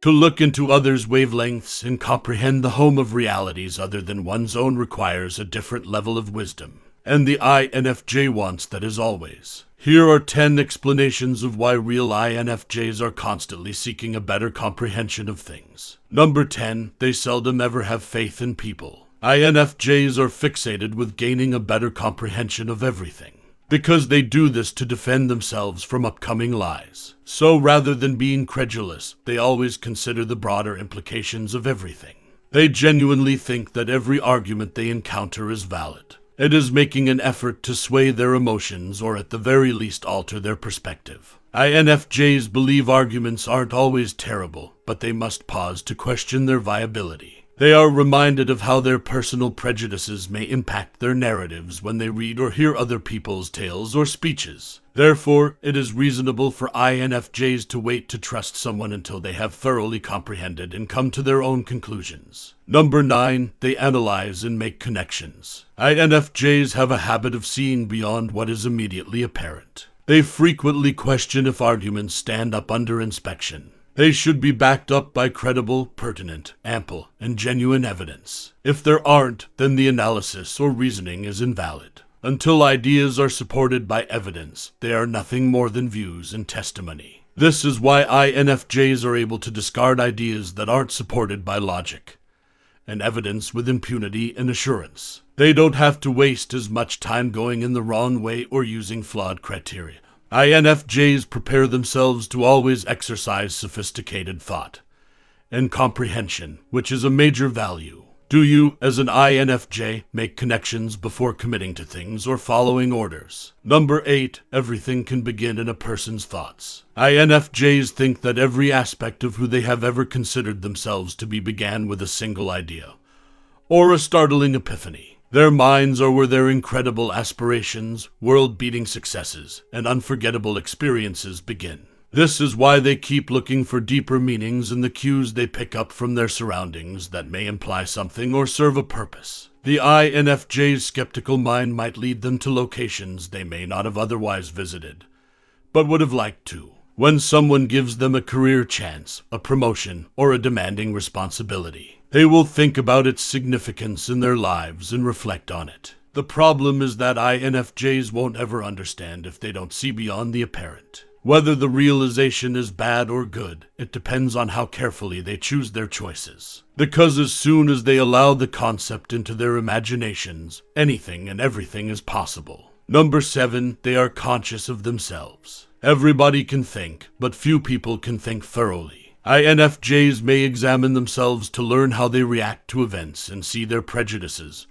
To look into others' wavelengths and comprehend the home of realities other than one's own requires a different level of wisdom. And the INFJ wants that as always. Here are 10 explanations of why real INFJs are constantly seeking a better comprehension of things. Number 10, they seldom ever have faith in people. INFJs are fixated with gaining a better comprehension of everything, because they do this to defend themselves from upcoming lies. So rather than being credulous, they always consider the broader implications of everything. They genuinely think that every argument they encounter is valid. It is making an effort to sway their emotions or at the very least alter their perspective. INFJs believe arguments aren't always terrible, but they must pause to question their viability. They are reminded of how their personal prejudices may impact their narratives when they read or hear other people's tales or speeches. Therefore, it is reasonable for INFJs to wait to trust someone until they have thoroughly comprehended and come to their own conclusions. Number 9, they analyze and make connections. INFJs have a habit of seeing beyond what is immediately apparent. They frequently question if arguments stand up under inspection. They should be backed up by credible, pertinent, ample, and genuine evidence. If there aren't, then the analysis or reasoning is invalid. Until ideas are supported by evidence, they are nothing more than views and testimony. This is why INFJs are able to discard ideas that aren't supported by logic and evidence with impunity and assurance. They don't have to waste as much time going in the wrong way or using flawed criteria. INFJs prepare themselves to always exercise sophisticated thought and comprehension, which is a major value. Do you, as an INFJ, make connections before committing to things or following orders? Number 8, everything can begin in a person's thoughts. INFJs think that every aspect of who they have ever considered themselves to be began with a single idea or a startling epiphany. Their minds are where their incredible aspirations, world-beating successes, and unforgettable experiences begin. This is why they keep looking for deeper meanings in the cues they pick up from their surroundings that may imply something or serve a purpose. The INFJ's skeptical mind might lead them to locations they may not have otherwise visited, but would have liked to. When someone gives them a career chance, a promotion, or a demanding responsibility, they will think about its significance in their lives and reflect on it. The problem is that INFJs won't ever understand if they don't see beyond the apparent. Whether the realization is bad or good, it depends on how carefully they choose their choices. Because as soon as they allow the concept into their imaginations, anything and everything is possible. Number 7, they are conscious of themselves. Everybody can think, but few people can think thoroughly. INFJs may examine themselves to learn how they react to events and see their prejudices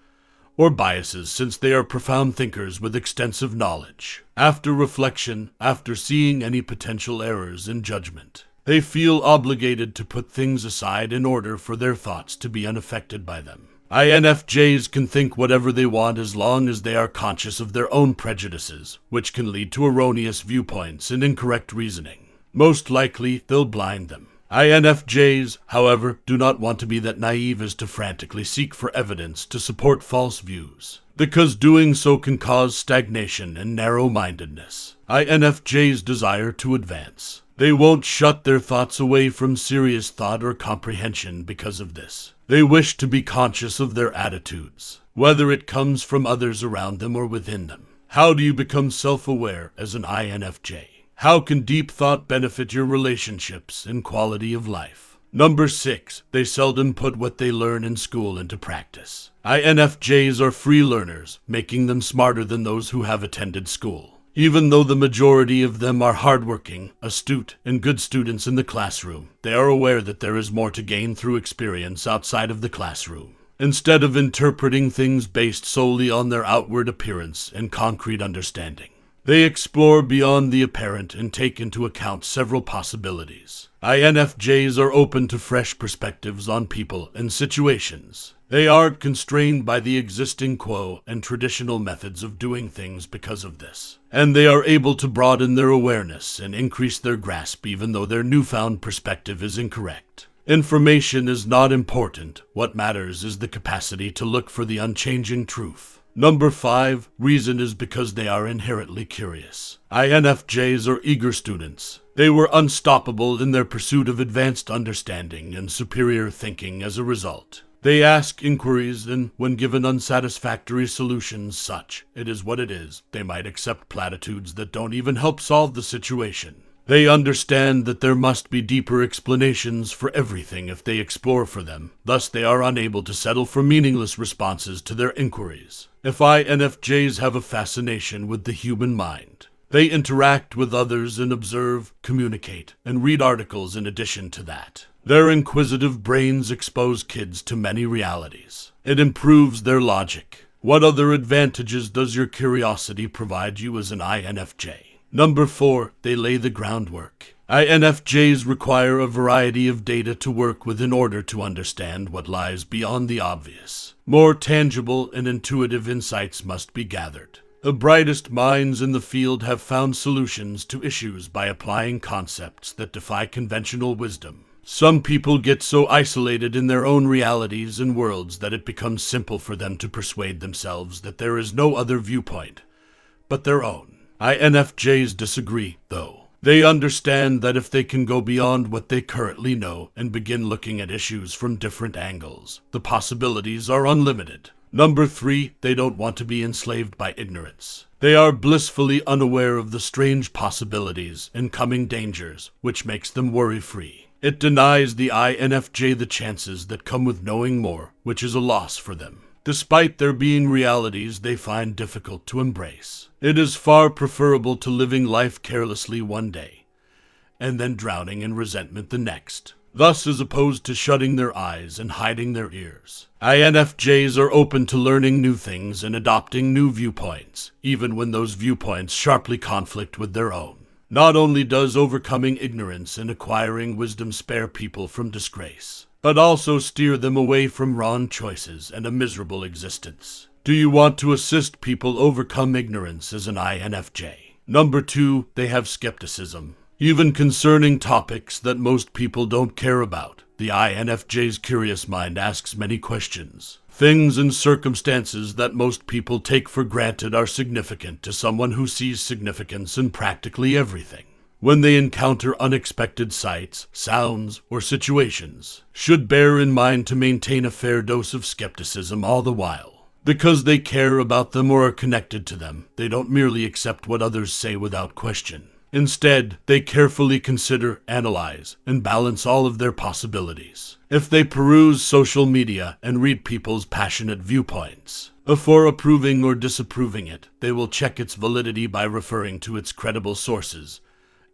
or biases, since they are profound thinkers with extensive knowledge. After reflection, after seeing any potential errors in judgment, they feel obligated to put things aside in order for their thoughts to be unaffected by them. INFJs can think whatever they want as long as they are conscious of their own prejudices, which can lead to erroneous viewpoints and incorrect reasoning. Most likely, they'll blind them. INFJs, however, do not want to be that naive as to frantically seek for evidence to support false views, because doing so can cause stagnation and narrow-mindedness. INFJs desire to advance. They won't shut their thoughts away from serious thought or comprehension because of this. They wish to be conscious of their attitudes, whether it comes from others around them or within them. How do you become self-aware as an INFJ? How can deep thought benefit your relationships and quality of life? Number 6, they seldom put what they learn in school into practice. INFJs are free learners, making them smarter than those who have attended school. Even though the majority of them are hardworking, astute, and good students in the classroom, they are aware that there is more to gain through experience outside of the classroom. Instead of interpreting things based solely on their outward appearance and concrete understanding, they explore beyond the apparent and take into account several possibilities. INFJs are open to fresh perspectives on people and situations. They aren't constrained by the existing quo and traditional methods of doing things because of this. And they are able to broaden their awareness and increase their grasp even though their newfound perspective is incorrect. Information is not important. What matters is the capacity to look for the unchanging truth. Number 5, reason is because they are inherently curious. INFJs are eager students. They were unstoppable in their pursuit of advanced understanding and superior thinking as a result. They ask inquiries, and when given unsatisfactory solutions such, "it is what it is," they might accept platitudes that don't even help solve the situation. They understand that there must be deeper explanations for everything if they explore for them. Thus, they are unable to settle for meaningless responses to their inquiries. If INFJs have a fascination with the human mind, they interact with others and observe, communicate, and read articles in addition to that. Their inquisitive brains expose kids to many realities. It improves their logic. What other advantages does your curiosity provide you as an INFJ? Number 4, they lay the groundwork. INFJs require a variety of data to work with in order to understand what lies beyond the obvious. More tangible and intuitive insights must be gathered. The brightest minds in the field have found solutions to issues by applying concepts that defy conventional wisdom. Some people get so isolated in their own realities and worlds that it becomes simple for them to persuade themselves that there is no other viewpoint but their own. INFJs disagree, though. They understand that if they can go beyond what they currently know and begin looking at issues from different angles, the possibilities are unlimited. Number 3, they don't want to be enslaved by ignorance. They are blissfully unaware of the strange possibilities and coming dangers, which makes them worry-free. It denies the INFJ the chances that come with knowing more, which is a loss for them, despite there being realities they find difficult to embrace. It is far preferable to living life carelessly one day, and then drowning in resentment the next. Thus, as opposed to shutting their eyes and hiding their ears, INFJs are open to learning new things and adopting new viewpoints, even when those viewpoints sharply conflict with their own. Not only does overcoming ignorance and acquiring wisdom spare people from disgrace, but also steer them away from wrong choices and a miserable existence. Do you want to assist people overcome ignorance as an INFJ? Number 2, they have skepticism. Even concerning topics that most people don't care about, the INFJ's curious mind asks many questions. Things and circumstances that most people take for granted are significant to someone who sees significance in practically everything. When they encounter unexpected sights, sounds, or situations, should bear in mind to maintain a fair dose of skepticism all the while. Because they care about them or are connected to them, they don't merely accept what others say without question. Instead, they carefully consider, analyze, and balance all of their possibilities. If they peruse social media and read people's passionate viewpoints, before approving or disapproving it, they will check its validity by referring to its credible sources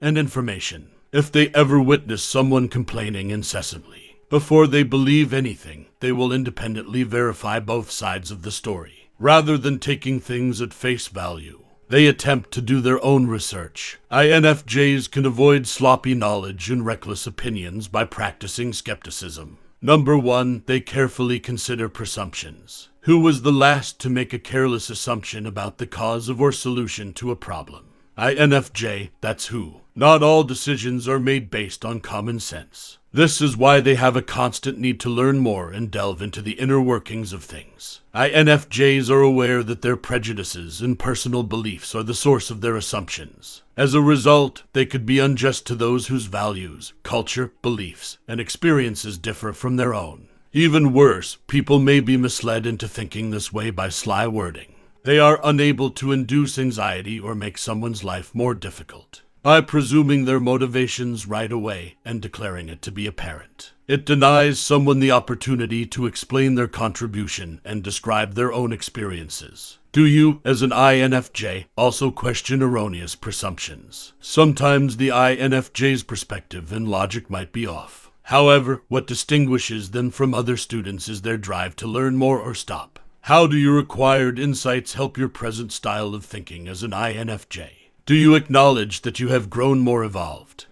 and information. If they ever witness someone complaining incessantly, before they believe anything, they will independently verify both sides of the story. Rather than taking things at face value, they attempt to do their own research. INFJs can avoid sloppy knowledge and reckless opinions by practicing skepticism. Number 1, they carefully consider presumptions. Who was the last to make a careless assumption about the cause of or solution to a problem? INFJ, that's who. Not all decisions are made based on common sense. This is why they have a constant need to learn more and delve into the inner workings of things. INFJs are aware that their prejudices and personal beliefs are the source of their assumptions. As a result, they could be unjust to those whose values, culture, beliefs, and experiences differ from their own. Even worse, people may be misled into thinking this way by sly wording. They are unable to induce anxiety or make someone's life more difficult by presuming their motivations right away and declaring it to be apparent. It denies someone the opportunity to explain their contribution and describe their own experiences. Do you, as an INFJ, also question erroneous presumptions? Sometimes the INFJ's perspective and logic might be off. However, what distinguishes them from other students is their drive to learn more or stop. How do your acquired insights help your present style of thinking as an INFJ? Do you acknowledge that you have grown more evolved?